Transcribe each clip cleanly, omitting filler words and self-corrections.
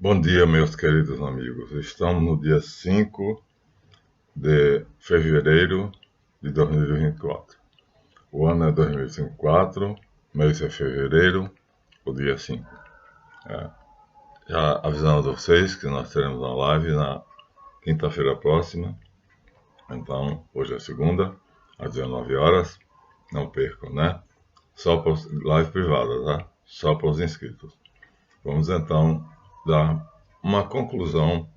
Bom dia, meus queridos amigos. Estamos no dia 5 de fevereiro de 2024. O ano é 2024, mês é fevereiro, o dia 5. Já avisando a vocês que nós teremos uma live na quinta-feira próxima. Então, hoje é segunda, às 19 horas. Não percam, né? Só para live privada, tá? Só para os inscritos. Vamos então dar uma conclusão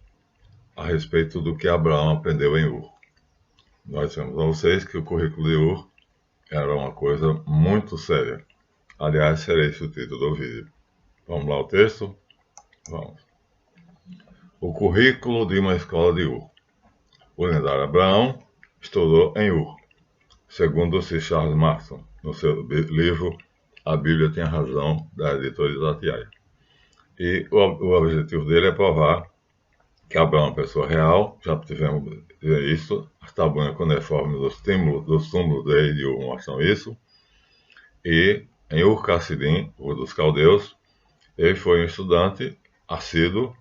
a respeito do que Abraão aprendeu em Ur. Nós dissemos a vocês que o currículo de Ur era uma coisa muito séria. Aliás, será esse o título do vídeo. Vamos lá ao texto? Vamos. O currículo de uma escola de Ur. O lendário Abraão estudou em Ur, segundo C. Charles Marston, no seu livro A Bíblia Tem Razão, da editora Itatiaia. E o objetivo dele é provar que Abraão é uma pessoa real, já tivemos isso, as tabuinhas cuneiformes dos túmulos de Ur mostram isso, e em Ur-Cassidim, o dos caldeus, ele foi um estudante assíduo,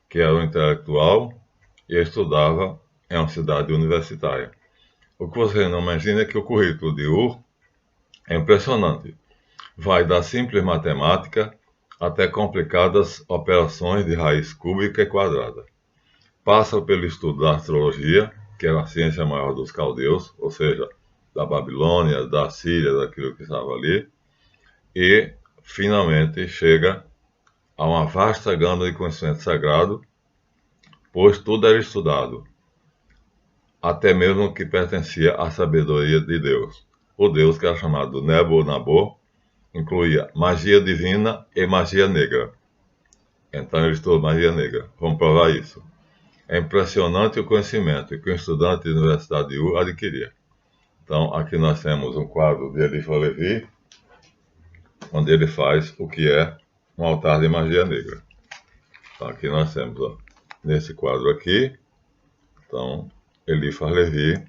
que era um intelectual, e estudava em uma cidade universitária. O que você não imagina é que o currículo de Ur é impressionante. Vai da simples matemática até complicadas operações de raiz cúbica e quadrada. Passa pelo estudo da astrologia, que era a ciência maior dos caldeus, ou seja, da Babilônia, da Síria, daquilo que estava ali, e finalmente chega a uma vasta gama de conhecimento sagrado, pois tudo era estudado, até mesmo o que pertencia à sabedoria de Deus. O Deus que era chamado Nebo-Nabor incluía magia divina e magia negra. Então ele estudou magia negra. Vamos provar isso. É impressionante o conhecimento que o estudante da Universidade de Ur adquiria. Então, aqui nós temos um quadro de Eliphas Levi, onde ele faz o que é um altar de magia negra. Então, aqui nós temos, nesse quadro aqui, então, Eliphas Levi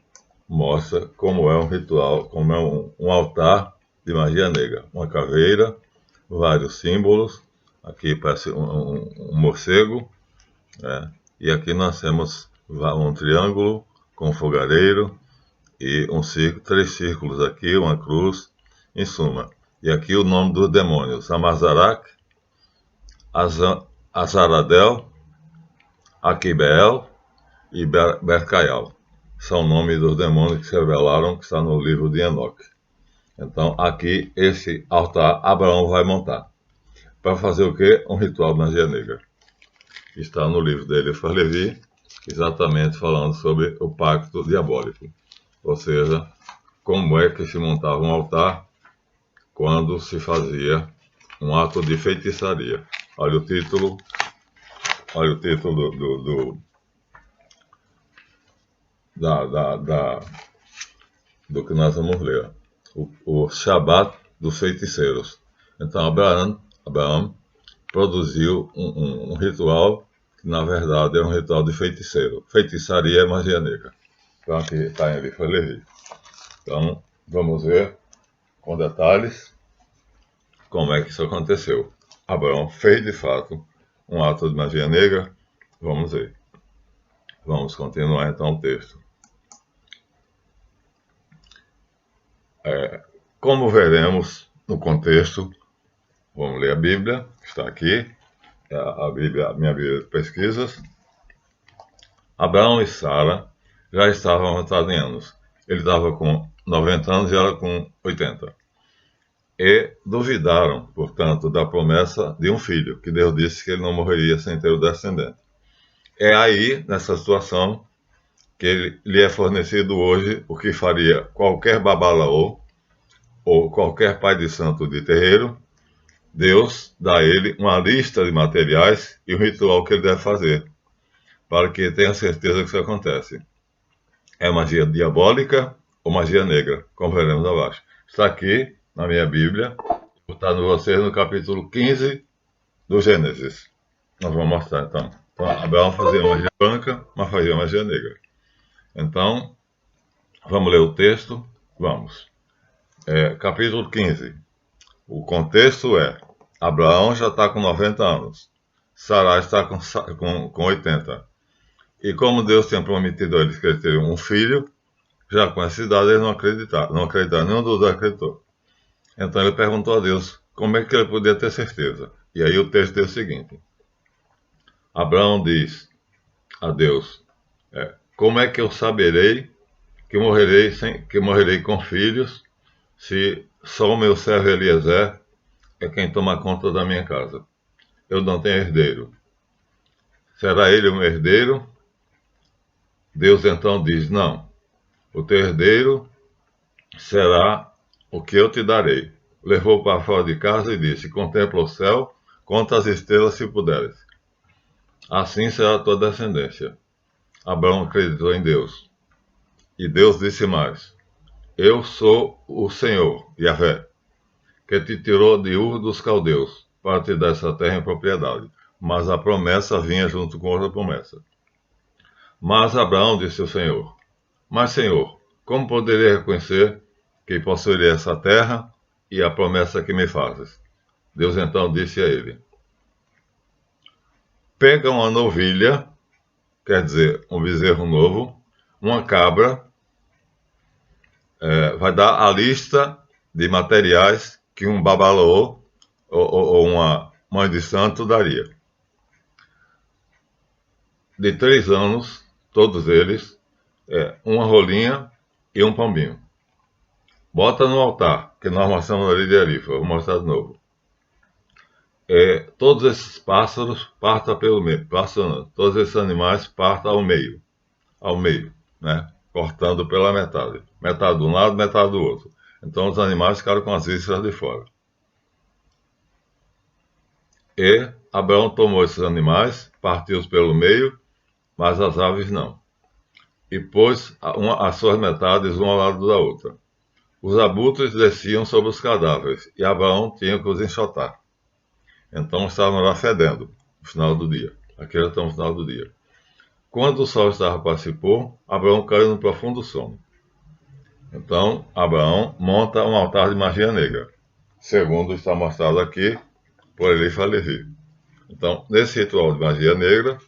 mostra como é um ritual, como é um altar de magia negra. Uma caveira, vários símbolos, aqui parece um morcego, né? E aqui nós temos um triângulo com um fogareiro e três círculos aqui, uma cruz, em suma. E aqui o nome dos demônios: Amazarak, Azaradel, Aquibeel e Bercaial. São nomes dos demônios que se revelaram, que está no livro de Enoque. Então, aqui, esse altar, Abraão vai montar. Para fazer o quê? Um ritual de magia negra. Está no livro de Eliphas Levi, exatamente falando sobre o pacto diabólico. Ou seja, como é que se montava um altar quando se fazia um ato de feitiçaria. Olha o título do que nós vamos ler. O Shabat dos feiticeiros. Então, Abraão produziu um ritual que, na verdade, é um ritual de feiticeiro. Feitiçaria é magia negra. Então, aqui está em Eliphas Levi. Então, vamos ver com detalhes como é que isso aconteceu. Abraão fez, de fato, um ato de magia negra. Vamos ver. Vamos continuar, então, o texto. Como veremos no contexto, vamos ler a Bíblia, que está aqui, a minha Bíblia de pesquisas. Abraão e Sara já estavam avançados em anos. Ele estava com 90 anos e ela com 80. E duvidaram, portanto, da promessa de um filho, que Deus disse que ele não morreria sem ter o descendente. É aí, nessa situação, que lhe é fornecido hoje o que faria qualquer babalaô ou qualquer pai de santo de terreiro. Deus dá a ele uma lista de materiais e um ritual que ele deve fazer, para que tenha certeza que isso acontece. É magia diabólica ou magia negra, como veremos abaixo. Está aqui na minha Bíblia, vou botar vocês no capítulo 15 do Gênesis. Nós vamos mostrar então. Abraão fazia magia branca, mas fazia magia negra. Então, vamos ler o texto? Vamos. Capítulo 15. O contexto é: Abraão já está com 90 anos. Sarai está com 80. E como Deus tinha prometido a eles que ele teria um filho, já com essa idade eles não acreditaram, nenhum dos dois acreditou. Então ele perguntou a Deus como é que ele podia ter certeza. E aí o texto diz o seguinte: Abraão diz a Deus, como é que eu saberei que morrerei com filhos, se só o meu servo Eliezer é quem toma conta da minha casa? Eu não tenho herdeiro. Será ele o meu herdeiro? Deus então diz, não, o teu herdeiro será o que eu te darei. Levou para fora de casa e disse, contempla o céu, conta as estrelas se puderes. Assim será a tua descendência. Abraão acreditou em Deus. E Deus disse mais, eu sou o Senhor, Yahvé, que te tirou de Ur dos Caldeus, para te dar essa terra em propriedade. Mas a promessa vinha junto com outra promessa. Mas Abraão disse ao Senhor, mas Senhor, como poderei reconhecer que possuirei essa terra e a promessa que me fazes? Deus então disse a ele, pega uma novilha, quer dizer, um bezerro novo, uma cabra, vai dar a lista de materiais que um babalaô ou uma mãe de santo daria. De 3 anos, todos eles, uma rolinha e um pombinho. Bota no altar, que nós mostramos ali de Arifa, vou mostrar de novo. Todos esses pássaros partam pelo meio, todos esses animais partam ao meio, né? Cortando pela metade. Metade de um lado, metade do outro. Então os animais ficaram com as vísceras de fora. E Abraão tomou esses animais, partiu-os pelo meio, mas as aves não. E pôs as suas metades uma ao lado da outra. Os abutres desciam sobre os cadáveres, e Abraão tinha que os enxotar. Então estavam lá fedendo, no final do dia. Aqui já estamos no final do dia. Quando o sol estava para se pôr, Abraão caiu num profundo sono. Então, Abraão monta um altar de magia negra, segundo está mostrado aqui por Elifa Levi. Então, nesse ritual de magia negra,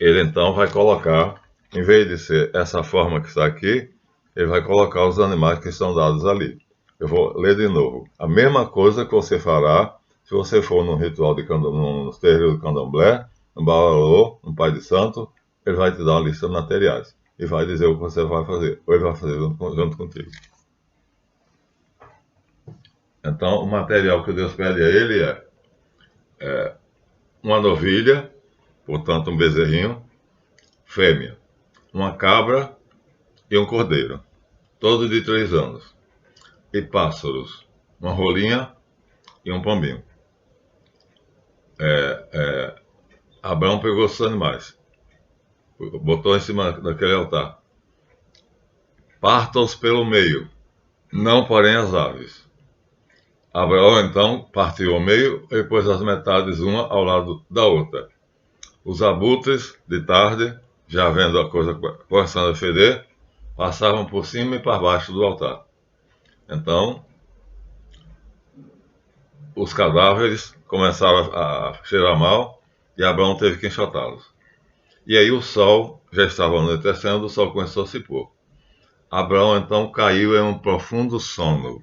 ele então vai colocar, em vez de ser essa forma que está aqui, ele vai colocar os animais que estão dados ali. Eu vou ler de novo. A mesma coisa que você fará se você for num ritual no terreiro de candomblé, no balalô, no pai de santo, ele vai te dar uma lista de materiais e vai dizer o que você vai fazer, ou ele vai fazer junto contigo. Então, o material que Deus pede a ele é uma novilha, portanto um bezerrinho, fêmea, uma cabra e um cordeiro, todos de 3 anos, e pássaros, uma rolinha e um pombinho. Abraão pegou esses animais, botou em cima daquele altar. Parta-os pelo meio, não porém as aves. Abraão então partiu ao meio e pôs as metades uma ao lado da outra. Os abutres, de tarde, já vendo a coisa começando a feder, passavam por cima e para baixo do altar. Então, os cadáveres começaram a cheirar mal e Abraão teve que enxotá-los. E aí o sol já estava anoitecendo, o sol começou a se pôr. Abraão então caiu em um profundo sono.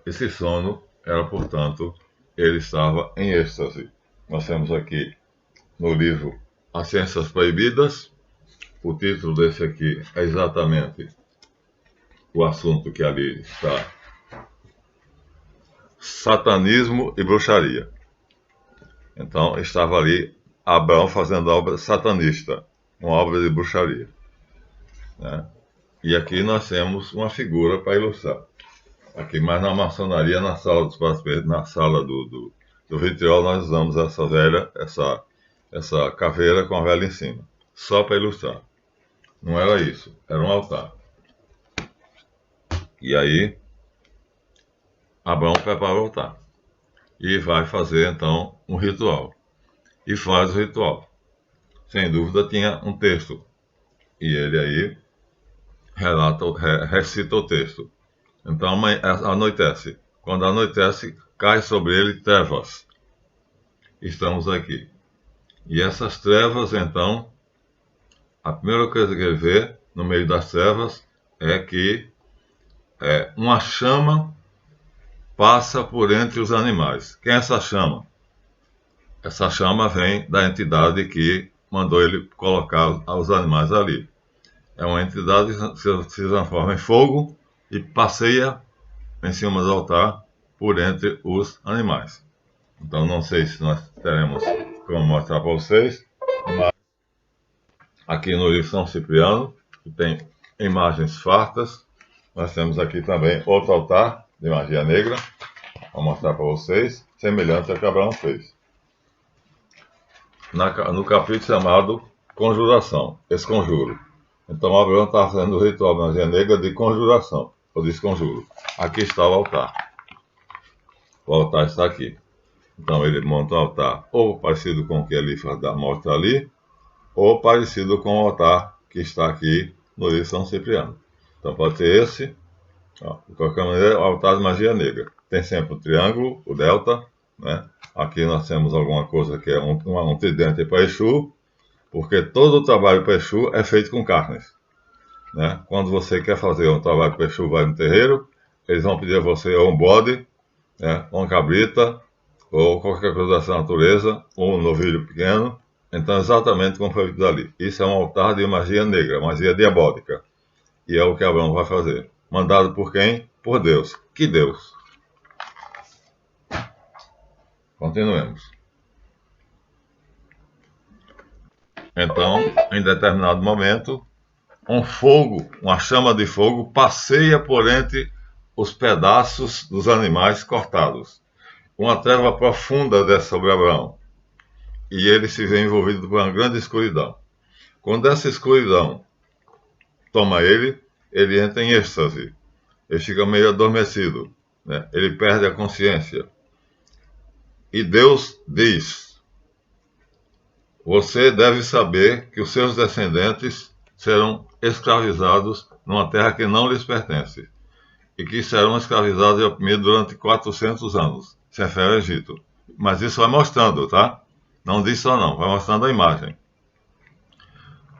Esse sono era, portanto, ele estava em êxtase. Nós temos aqui no livro As Ciências Proibidas. O título desse aqui é exatamente o assunto que ali está: Satanismo e bruxaria. Então, estava ali Abraão fazendo obra satanista, uma obra de bruxaria, né? E aqui nós temos uma figura para ilustrar. Aqui, mas na maçonaria, na sala dos participes, na sala do vitriol, nós usamos essa caveira com a vela em cima, só para ilustrar. Não era isso, era um altar. E aí, Abraão prepara o altar e vai fazer então um ritual. E faz o ritual. Sem dúvida tinha um texto. E ele aí recita o texto. Então anoitece. quando anoitece, cai sobre ele trevas. Estamos aqui. E essas trevas, então, a primeira coisa que ele vê no meio das trevas é que uma chama passa por entre os animais. Quem é essa chama? Essa chama vem da entidade que mandou ele colocar os animais ali. É uma entidade que se transforma em fogo e passeia em cima do altar por entre os animais. Então não sei se nós teremos como mostrar para vocês, mas aqui no livro São Cipriano, que tem imagens fartas, nós temos aqui também outro altar de magia negra. Vou mostrar para vocês, semelhante ao que Abraão fez. No capítulo chamado Conjuração, Esconjuro. Então Abraão está fazendo o ritual de magia negra de conjuração, ou desconjuro. Aqui está o altar. O altar está aqui. Então ele monta um altar ou parecido com o que Elifa mostra ali, ou parecido com o altar que está aqui no livro São Cipriano. Então pode ser esse, de qualquer maneira, o altar de magia negra. Tem sempre o triângulo, o delta, né? Aqui nós temos alguma coisa que é um tridente para Exu, porque todo o trabalho para Exu é feito com carnes, né? Quando você quer fazer um trabalho para Exu, vai no terreiro, eles vão pedir a você ou um bode, né? Ou uma cabrita, ou qualquer coisa dessa natureza, ou um novilho pequeno. Então, exatamente como foi feito ali. Isso é um altar de magia negra, magia diabólica. E é o que Abraão vai fazer. Mandado por quem? Por Deus. Que Deus? Continuemos. Então, em determinado momento, um fogo, uma chama de fogo, passeia por entre os pedaços dos animais cortados. Uma treva profunda desce sobre Abraão. E ele se vê envolvido por uma grande escuridão. Quando essa escuridão toma ele entra em êxtase. Ele fica meio adormecido, né? Ele perde a consciência. E Deus diz: você deve saber que os seus descendentes serão escravizados numa terra que não lhes pertence, e que serão escravizados e oprimidos durante 400 anos. Se refere ao Egito. Mas isso vai mostrando, tá? Não diz só não, vai mostrando a imagem.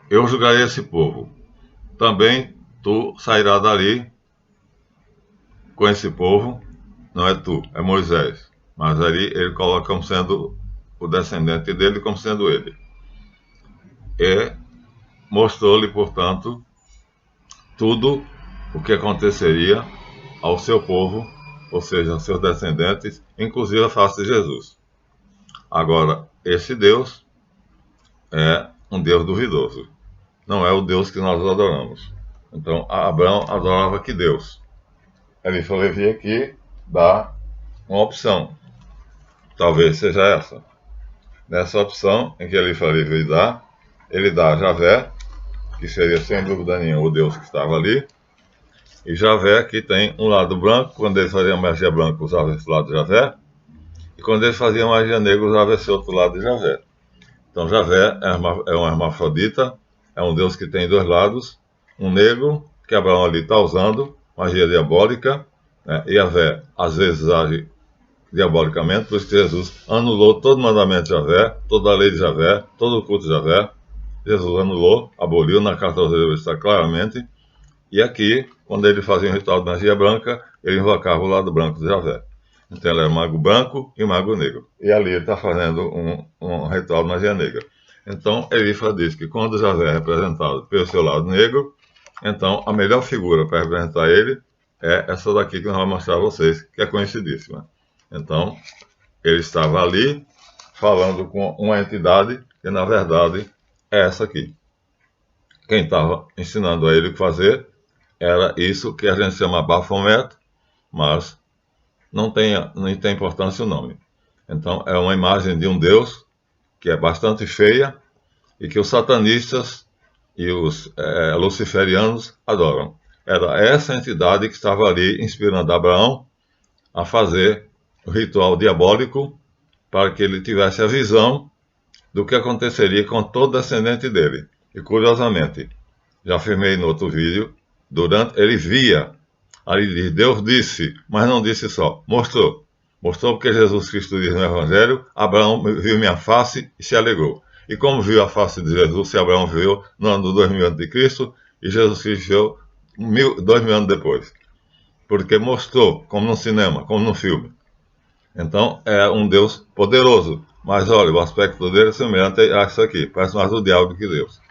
Eu julgarei esse povo. Também tu sairás dali com esse povo. Não é tu, é Moisés. Mas ali ele coloca como sendo o descendente dele, como sendo ele. E mostrou-lhe, portanto, tudo o que aconteceria ao seu povo, ou seja, aos seus descendentes, inclusive a face de Jesus. Agora, esse Deus é um Deus duvidoso. Não é o Deus que nós adoramos. Então, Abraão adorava que Deus? Elifa Levi aqui dá uma opção. Talvez seja essa. Nessa opção em que Elifa Levi dá, ele dá Javé, que seria sem dúvida nenhuma o Deus que estava ali. E Javé que tem um lado branco, quando eles faziam magia branca usava esse lado de Javé. E quando eles faziam magia negra usava esse outro lado de Javé. Então Javé é um hermafrodita, é um Deus que tem dois lados, um negro, que Abraão ali está usando, magia diabólica, né? E Javé às vezes age diabolicamente, por isso que Jesus anulou todo o mandamento de Javé, toda a lei de Javé, todo o culto de Javé. Jesus anulou, aboliu, na carta aos Hebreus está claramente. E aqui, quando ele fazia um ritual de magia branca, ele invocava o lado branco de Javé. Então ele era mago branco e mago negro. E ali ele está fazendo um ritual de magia negra. Então Elifa diz que quando Javé é representado pelo seu lado negro, então a melhor figura para representar ele é essa daqui que nós vamos mostrar a vocês, que é conhecidíssima. Então, ele estava ali falando com uma entidade que na verdade é essa aqui. Quem estava ensinando a ele o que fazer era isso que a gente chama Baphomet, mas não tem importância o nome. Então, é uma imagem de um Deus que é bastante feia e que os satanistas e os luciferianos adoram. Era essa entidade que estava ali inspirando Abraão a fazer o ritual diabólico para que ele tivesse a visão do que aconteceria com todo descendente dele. E curiosamente, já afirmei no outro vídeo, ele via Ali diz, Deus disse, mas não disse só, mostrou. Mostrou porque Jesus Cristo diz no Evangelho, Abraão viu minha face e se alegrou. E como viu a face de Jesus, se Abraão viu no ano do 2000 a.C., e Jesus Cristo viu 2000 anos depois. Porque mostrou, como no cinema, como no filme. Então, é um Deus poderoso. Mas olha, o aspecto dele é semelhante a isso aqui. Parece mais o diabo do que Deus.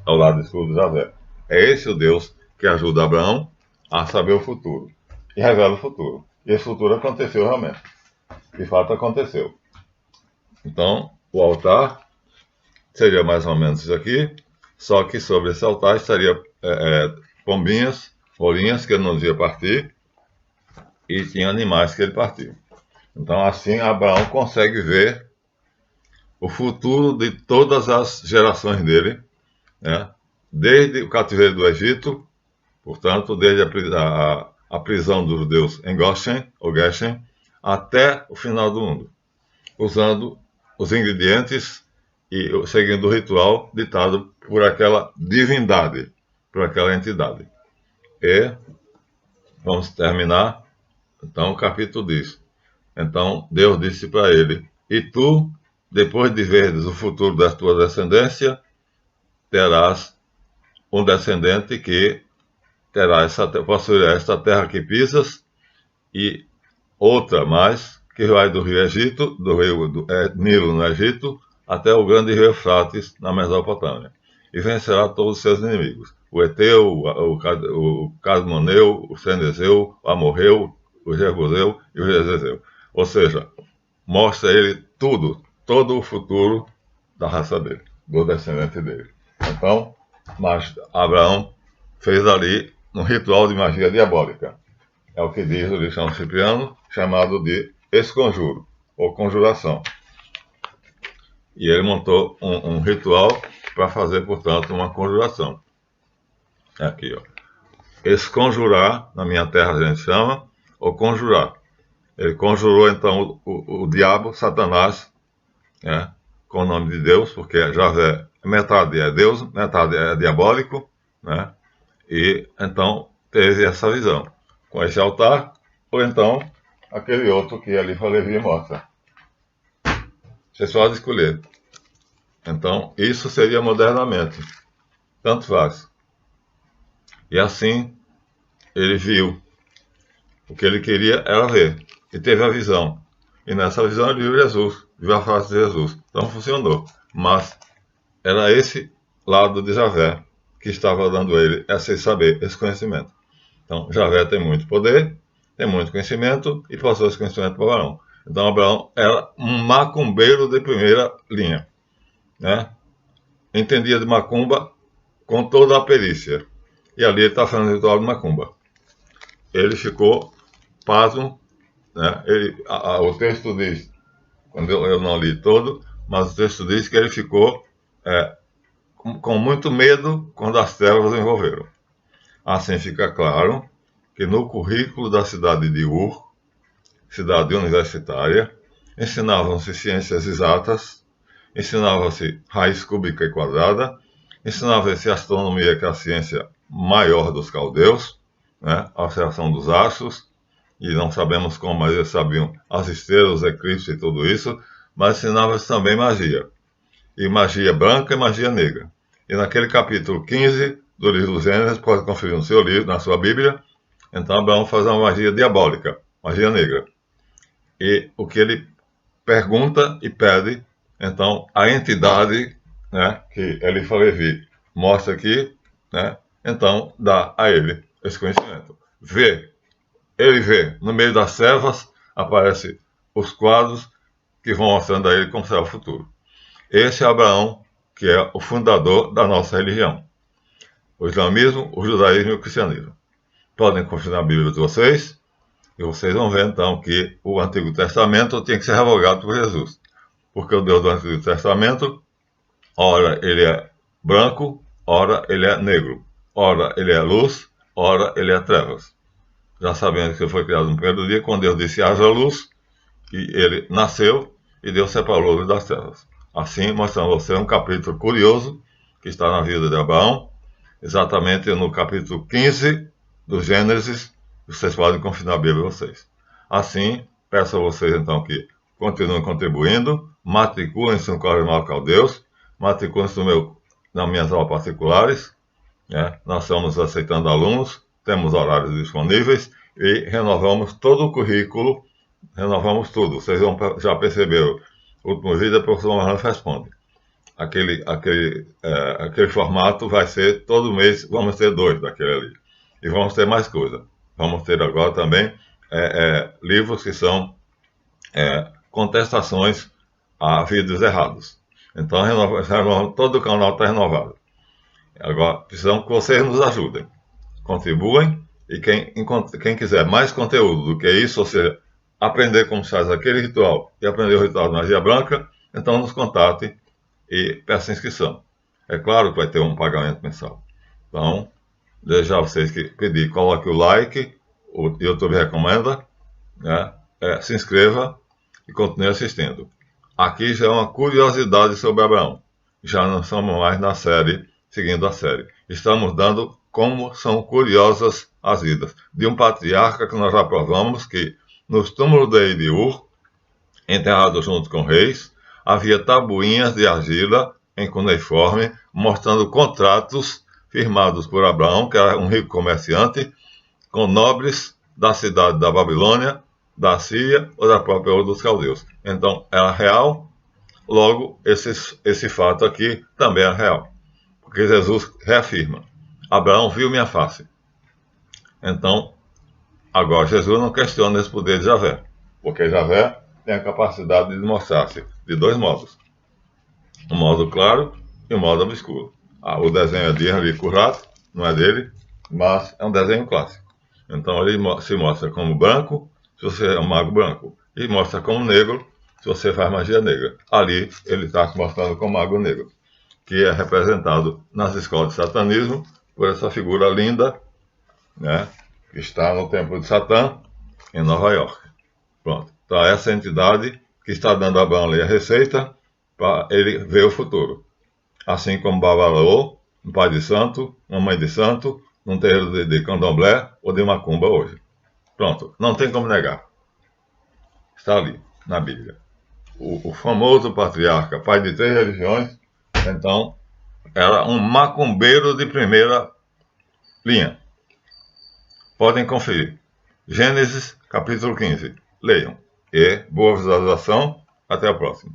Ao lado escuro de Javé. É esse o Deus que ajuda Abraão a saber o futuro. E revela o futuro. E esse futuro aconteceu realmente. De fato aconteceu. Então, o altar seria mais ou menos isso aqui. Só que sobre esse altar estaria pombinhas, rolinhas que ele não devia partir. E tinha animais que ele partiu. Então, assim, Abraão consegue ver o futuro de todas as gerações dele, né? Desde o cativeiro do Egito, portanto, desde a prisão dos judeus em Goshen, ou Geshem, até o final do mundo, usando os ingredientes e seguindo o ritual ditado por aquela divindade, por aquela entidade. E vamos terminar. Então, o capítulo diz: então Deus disse para ele, e tu, depois de veres o futuro da tua descendência, terás um descendente que possuirá esta terra que pisas, e outra mais, que vai do rio Egito, do rio Nilo no Egito, até o grande rio Eufrates na Mesopotâmia, e vencerá todos os seus inimigos, o Eteu, o Cadmoneu, o Cenezeu, o Amorreu, o Jebuseu e o Jezezeu. Ou seja, mostra ele tudo, todo o futuro da raça dele, do descendente dele. Então, mas Abraão fez ali um ritual de magia diabólica. É o que diz o livro São Cipriano, chamado de esconjuro, ou conjuração. E ele montou um ritual para fazer, portanto, uma conjuração. Aqui, ó. Esconjurar, na minha terra a gente chama, ou conjurar. Ele conjurou, então, o diabo, Satanás, né, com o nome de Deus, porque Javé, metade é Deus, metade é diabólico, né? E, então, teve essa visão. Com esse altar, ou então, aquele outro que ali Levi mostra. Vocês podem escolher. Então, isso seria modernamente. Tanto faz. E assim, ele viu. O que ele queria era ver. E teve a visão. E nessa visão ele viu Jesus. Viu a face de Jesus. Então funcionou. Mas era esse lado de Javé que estava dando a ele esse saber, esse conhecimento. Então, Javé tem muito poder, tem muito conhecimento e passou esse conhecimento para Abraão. Então, Abraão era um macumbeiro de primeira linha, né? Entendia de macumba com toda a perícia. E ali ele está fazendo ritual de macumba. Ele ficou pasmo, né? O texto diz, quando eu não li todo, mas o texto diz que ele ficou com muito medo quando as trevas o envolveram. Assim fica claro que no currículo da cidade de Ur, cidade universitária, ensinavam-se ciências exatas, ensinava-se raiz cúbica e quadrada, ensinava-se astronomia, que é a ciência maior dos caldeus, né, a observação dos astros, e não sabemos como, mas eles sabiam as estrelas, os eclipses e tudo isso, mas ensinava-se também magia, e magia branca e magia negra. E naquele capítulo 15 do livro dos Gênesis, pode conferir no seu livro, na sua Bíblia, então Abraão faz uma magia diabólica, magia negra. E o que ele pergunta e pede, então, a entidade, né, que Levi mostra aqui, né, então dá a ele esse conhecimento. Ele vê, no meio das trevas, aparecem os quadros que vão mostrando a ele como será o futuro. Esse é Abraão, que é o fundador da nossa religião. O islamismo, o judaísmo e o cristianismo. Podem conferir na Bíblia de vocês, e vocês vão ver então que o Antigo Testamento tinha que ser revogado por Jesus. Porque o Deus do Antigo Testamento, ora ele é branco, ora ele é negro, ora ele é luz, ora ele é trevas. Já sabemos que ele foi criado no primeiro dia, quando Deus disse haja luz, e ele nasceu, e Deus separou a luz das trevas. Assim, mostrando a você um capítulo curioso, que está na vida de Abraão, exatamente no capítulo 15 do Gênesis, vocês podem confiar na Bíblia de vocês. Assim, peço a vocês então que continuem contribuindo, matriculem-se no Quaresmal Caldeus, matriculem-se nas minhas aulas particulares, né? Nós estamos aceitando alunos, temos horários disponíveis e renovamos todo o currículo, renovamos tudo. Vocês já perceberam, o último vídeo, o professor Marlon responde. Aquele formato vai ser todo mês, vamos ter 2 daquele ali. E vamos ter mais coisa. Vamos ter agora também livros que são contestações a vídeos errados. Então, todo o canal está renovado. Agora, precisamos que vocês nos ajudem. Contribuem e quem quiser mais conteúdo do que isso, ou seja, aprender como se faz aquele ritual e aprender o ritual de magia branca, então nos contate e peça inscrição. É claro que vai ter um pagamento mensal. Então, desde já vocês que pedir, coloque o like, o YouTube recomenda, né? Se inscreva e continue assistindo. Aqui já é uma curiosidade sobre Abraão. Já não estamos mais na série, seguindo a série. Estamos dando como são curiosas as vidas de um patriarca que nós já provamos que nos túmulos de Ur, enterrado junto com reis, havia tabuinhas de argila em cuneiforme, mostrando contratos firmados por Abraão, que era um rico comerciante, com nobres da cidade da Babilônia, da Síria ou da própria Ur dos Caldeus. Então, era real, logo, esse fato aqui também é real. Porque Jesus reafirma, Abraão viu minha face. Então, agora Jesus não questiona esse poder de Javé, porque Javé tem a capacidade de mostrar-se de 2 modos. Um modo claro e um modo obscuro. O desenho é de Henri Currat, não é dele, mas é um desenho clássico. Então ele se mostra como branco, se você é um mago branco, e mostra como negro, se você faz magia negra. Ali ele está se mostrando como mago negro, que é representado nas escolas de satanismo por essa figura linda, né, que está no Templo de Satã, em Nova York. Pronto. Então, essa entidade que está dando a Abraão a receita para ele ver o futuro. Assim como Babalô, um pai de santo, uma mãe de santo, num terreiro de candomblé ou de macumba hoje. Pronto. Não tem como negar. Está ali, na Bíblia. O famoso patriarca, pai de 3 religiões, então, era um macumbeiro de primeira linha. Podem conferir. Gênesis, capítulo 15. Leiam. E boa visualização. Até a próxima.